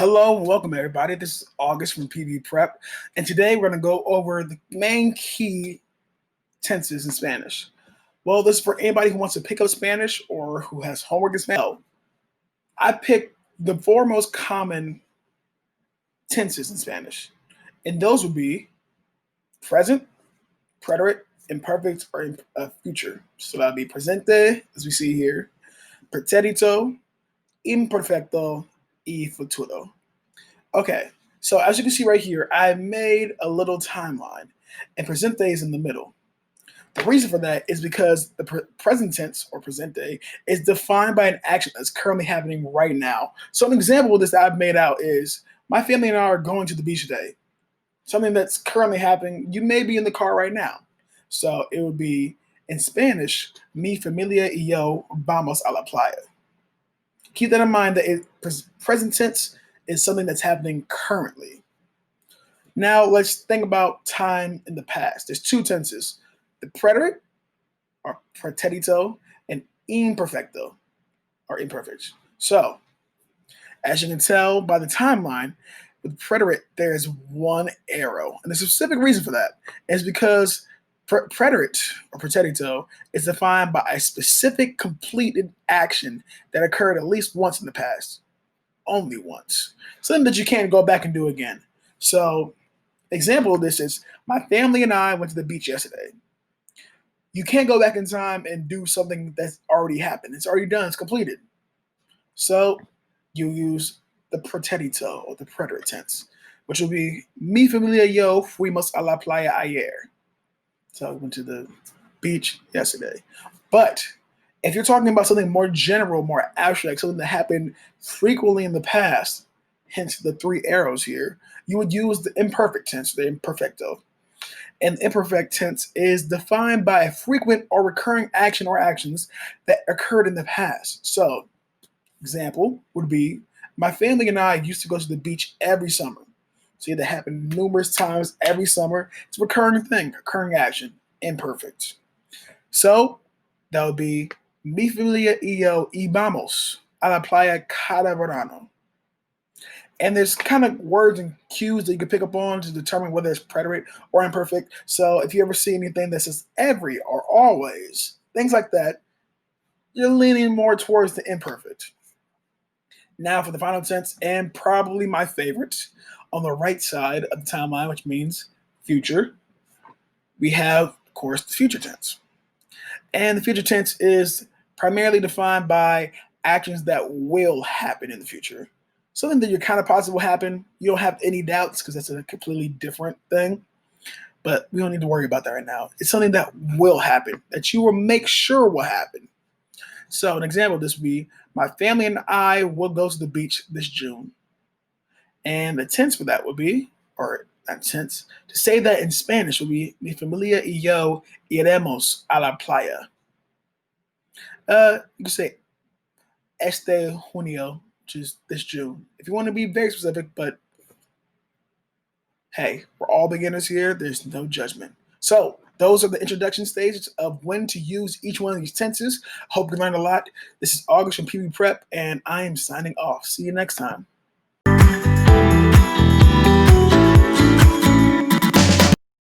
Hello and welcome everybody. This is August from PB Prep, and today we're going to go over the main key tenses in Spanish. Well, this is for anybody who wants to pick up Spanish or who has homework in Spanish. I picked the four most common tenses in Spanish, and those would be present, preterite, imperfect, or future. So that would be presente, as we see here, preterito, imperfecto, y futuro. Okay, so as you can see right here, I made a little timeline, and presente is in the middle. The reason for that is because the present tense, or presente, is defined by an action that's currently happening right now. So an example of this that I've made out is, my family and I are going to the beach today. Something that's currently happening, you may be in the car right now. So it would be, in Spanish, mi familia y yo vamos a la playa. Keep that in mind that present tense is something that's happening currently. Now let's think about time in the past. There's two tenses, the preterite, or preterito, and imperfecto, or imperfect. So, as you can tell by the timeline, with preterite, there is one arrow. And the specific reason for that is because preterite, or preterito, is defined by a specific completed action that occurred at least once in the past. Only once. Something that you can't go back and do again. So, example of this is, my family and I went to the beach yesterday. You can't go back in time and do something that's already happened. It's already done. It's completed. So, you use the preterito, or the preterite tense, which will be, mi familia y yo fuimos a la playa ayer. So I went to the beach yesterday. But if you're talking about something more general, more abstract, something that happened frequently in the past, hence the three arrows here, you would use the imperfect tense, the imperfecto. And the imperfect tense is defined by a frequent or recurring action or actions that occurred in the past. So, example would be, my family and I used to go to the beach every summer. See, that happened numerous times every summer. It's a recurring thing, recurring action, imperfect. So, that would be, mi familia y yo íbamos a la playa cada verano. And there's kind of words and cues that you can pick up on to determine whether it's preterite or imperfect. So if you ever see anything that says every or always, things like that, you're leaning more towards the imperfect. Now for the final tense, and probably my favorite, on the right side of the timeline, which means future, we have, of course, the future tense. And the future tense is primarily defined by actions that will happen in the future. Something that you're kind of positive will happen. You don't have any doubts because that's a completely different thing. But we don't need to worry about that right now. It's something that will happen, that you will make sure will happen. So an example of this would be, my family and I will go to the beach this June. And the tense for that would be, or not tense, to say that in Spanish would be, mi familia y yo iremos a la playa. You can say este junio, which is this June, if you want to be very specific, but hey, we're all beginners here. There's no judgment. So those are the introduction stages of when to use each one of these tenses. Hope you learned a lot. This is August from PB Prep, and I am signing off. See you next time.